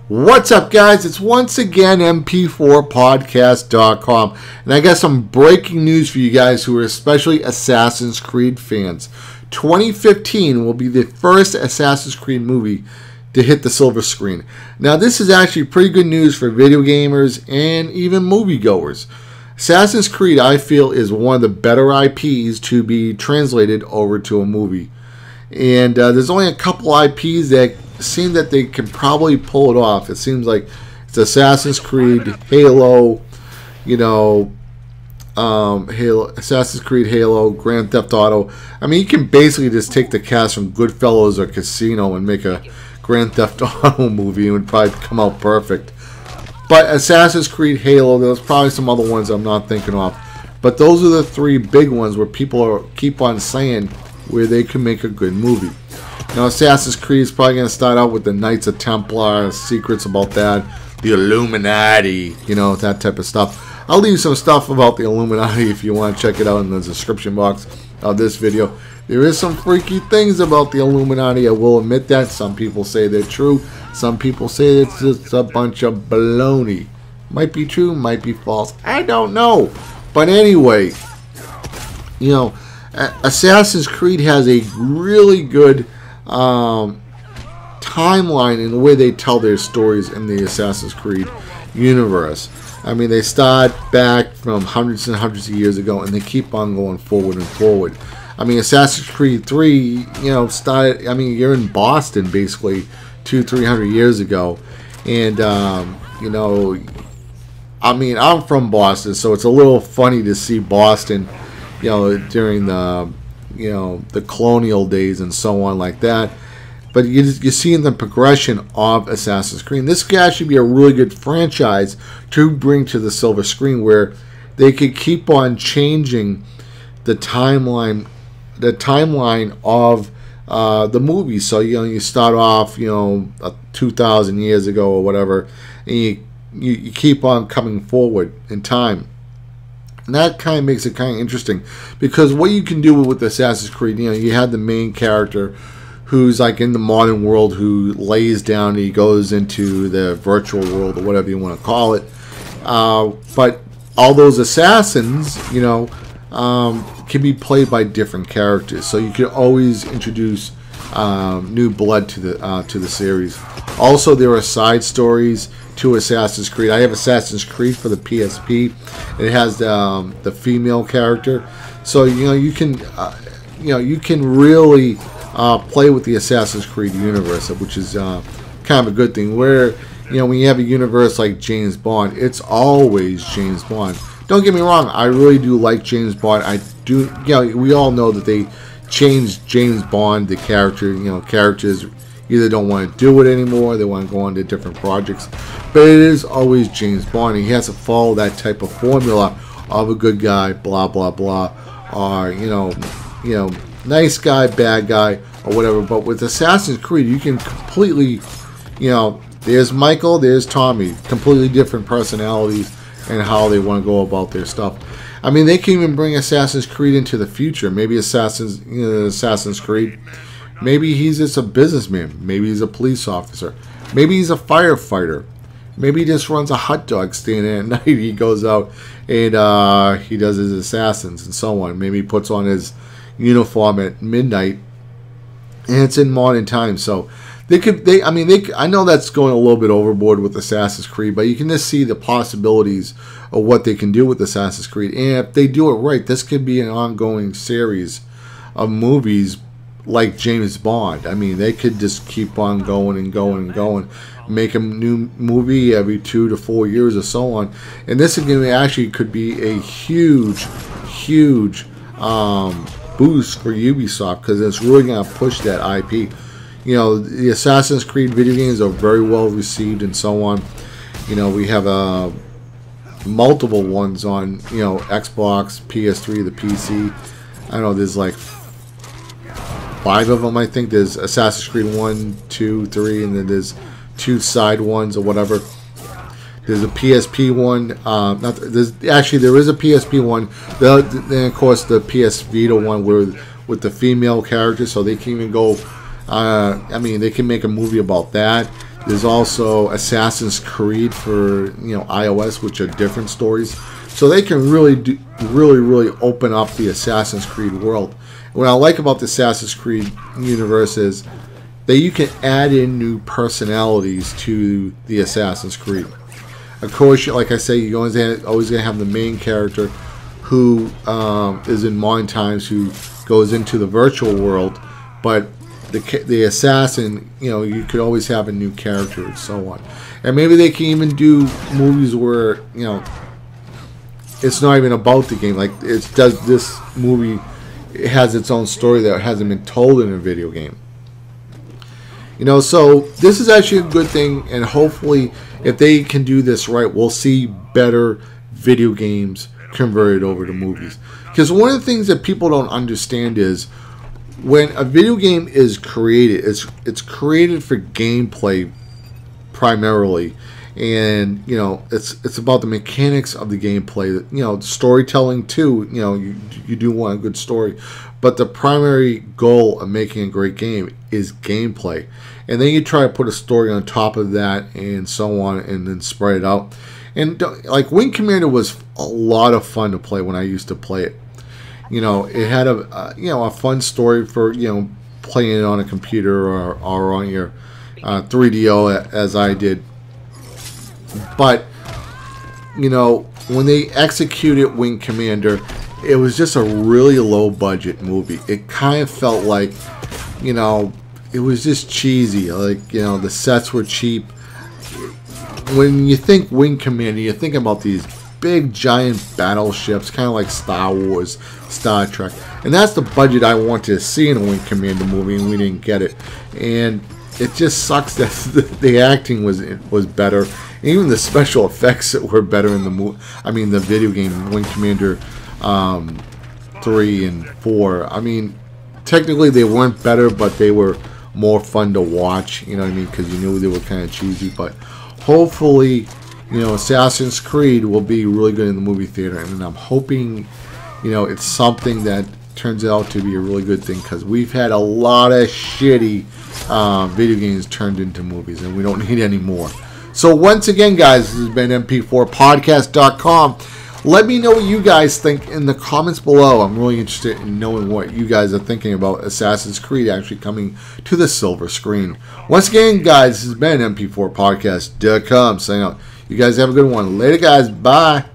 What's up, guys? It's once again MP4podcast.com, and I got some breaking news for you guys who are especially Assassin's Creed fans. 2015 will be the first Assassin's Creed movie to hit the silver screen. Now, this is actually pretty good news for video gamers and even moviegoers. Assassin's Creed, I feel, is one of the better IPs to be translated over to a movie. And there's only a couple IPs that seem that they can probably pull it off. It seems like it's Assassin's Creed, Halo, Assassin's Creed, Halo, Grand Theft Auto. I mean, you can basically just take the cast from Goodfellas or Casino and make a Grand Theft Auto movie. It would probably come out perfect. But Assassin's Creed, Halo, there's probably some other ones I'm not thinking of. But those are the three big ones where people keep on saying where they can make a good movie. Now, Assassin's Creed is probably going to start out with the Knights of Templar, secrets about that, the Illuminati, that type of stuff. I'll leave some stuff about the Illuminati if you want to check it out in the description box of this video. There is some freaky things about the Illuminati, I will admit that. Some people say they're true. Some people say it's just a bunch of baloney. Might be true, might be false. I don't know. But anyway, Assassin's Creed has a really good timeline in the way they tell their stories in the Assassin's Creed universe. I mean, they start back from hundreds and hundreds of years ago, and they keep on going forward and forward. I mean, Assassin's Creed 3, started, I mean, you're in Boston basically 200-300 years ago. And, I mean, I'm from Boston, so it's a little funny to see Boston, during the, the colonial days and so on like that. But you're seeing the progression of Assassin's Creed. This could actually be a really good franchise to bring to the silver screen, where they could keep on changing the timeline of the movie. So you start off 2,000 years ago or whatever, and you keep on coming forward in time. And that kind of makes it kind of interesting, because what you can do with Assassin's Creed, you have the main character who's like in the modern world, who lays down and he goes into the virtual world or whatever you want to call it. But all those assassins, can be played by different characters, so you can always introduce new blood to the series. Also, there are side stories to Assassin's Creed. I have Assassin's Creed for the PSP. It has the female character, so you can really play with the Assassin's Creed universe, which is kind of a good thing. Where when you have a universe like James Bond, it's always James Bond. Don't get me wrong, I really do like James Bond. I do, we all know that they changed James Bond, the character. Characters either don't want to do it anymore, they want to go on to different projects. But it is always James Bond, and he has to follow that type of formula of a good guy, blah blah blah, or nice guy, bad guy, or whatever. But with Assassin's Creed, you can completely, there's Michael, there's Tommy, completely different personalities and how they want to go about their stuff. I mean, they can even bring Assassin's Creed into the future. Maybe Assassin's Creed, maybe he's just a businessman. Maybe he's a police officer. Maybe he's a firefighter. Maybe he just runs a hot dog stand at night. He goes out and he does his assassins and so on. Maybe he puts on his uniform at midnight, and it's in modern times. So I know that's going a little bit overboard with Assassin's Creed, but you can just see the possibilities of what they can do with Assassin's Creed. And if they do it right, this could be an ongoing series of movies like James Bond. I mean, they could just keep on going and going and going, make a new movie every 2 to 4 years or so on. And this again actually could be a huge boost for Ubisoft, because it's really going to push that IP. The Assassin's Creed video games are very well received and so on. We have multiple ones on Xbox, PS3, the PC. I don't know, there's like 5 of them, I think. There's Assassin's Creed 1, 2, 3, and then there's 2 side ones or whatever. There's a PSP one. There is a PSP one. Then of course the PS Vita one with the female characters, so they can even go. I mean, they can make a movie about that. There's also Assassin's Creed for iOS, which are different stories. So they can really open up the Assassin's Creed world. What I like about the Assassin's Creed universe is that you can add in new personalities to the Assassin's Creed. Of course, like I say, you're always going to have the main character who is in modern times, who goes into the virtual world, but the assassin, you could always have a new character and so on. And maybe they can even do movies where, it's not even about the game. Like this movie, it has its own story that hasn't been told in a video game. So this is actually a good thing, and hopefully if they can do this right, we'll see better video games converted over to movies. Because one of the things that people don't understand is when a video game is created, it's created for gameplay primarily, and it's about the mechanics of the gameplay. Storytelling too. You do want a good story, but the primary goal of making a great game is gameplay, and then you try to put a story on top of that and so on, and then spread it out. And like Wing Commander was a lot of fun to play when I used to play it. It had a fun story for playing it on a computer or on your 3DO as I did. But when they executed Wing Commander, it was just a really low budget movie. It kind of felt like it was just cheesy. Like the sets were cheap. When you think Wing Commander, you're thinking about these big giant battleships, kind of like Star Wars, Star Trek, and that's the budget I wanted to see in a Wing Commander movie, and we didn't get it. And it just sucks that the acting was better, and even the special effects that were better in the video game Wing Commander 3 and 4. I mean, technically they weren't better, but they were more fun to watch. You know what I mean? Because you knew they were kind of cheesy, but hopefully, Assassin's Creed will be really good in the movie theater, and I'm hoping, it's something that turns out to be a really good thing, because we've had a lot of shitty video games turned into movies, and we don't need any more. So once again, guys, this has been mp4podcast.com. Let me know what you guys think in the comments below. I'm really interested in knowing what you guys are thinking about Assassin's Creed actually coming to the silver screen. Once again, guys, this has been mp4podcast.com saying out. You guys have a good one. Later, guys. Bye.